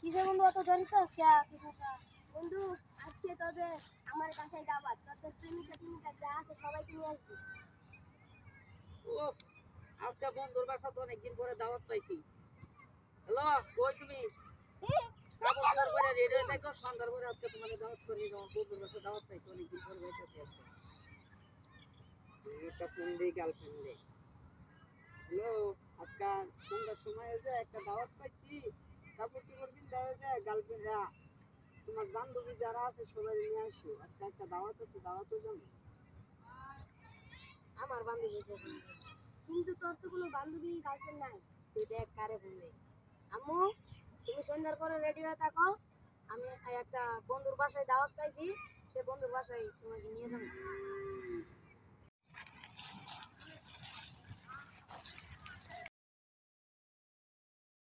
কিসে বন্ধু অত জানিস বন্ধু আজকে তোদের আমার বাসায় দাওয়াত, তোদের প্রেমিকা যা আছে সবাইকে নিয়ে আসবি। ও আজকে বন্ধুর বাসা তো অনেকদিন পরে দাওয়াত পাইছি। হ্যালো, কই তুমি? কাপড় চোপড় পরে রেডি হয়ে থাকো, সন্ধ্যার পরে আজকে তোমাদের দাওয়াত করি। তোমার বন্ধুর বাসা দাওয়াত পাইছি, অনেকদিন পরে যাইতেছি আজকে। একটা ফোন দিই গার্লফ্রেন্ডে। হ্যালো, আজকে সন্ধ্যার সময় যে একটা দাওয়াত পাইছি, কাপড় চোপড় কিনতে হবে যে গার্লফ্রেন্ডরা তোমার বান্ধবী যারা আছে সবাই নিয়ে আসো। আজকে একটা দাওয়াত আছে, দাওয়াতও যাবো। আমার বান্ধবী কিন্তু তোর তো কোনো বান্ধবী গার্লফ্রেন্ড নাই। তুই দেখ কারে বললে। আম্মু, তুমি সন্ধ্যার পরে রেডি হয়ে থাকো, আমি একটা বন্ধুর বাসায় দাওয়াত পাইছি, সে বন্ধুর বাসায় তোমাকে নিয়ে যাবো।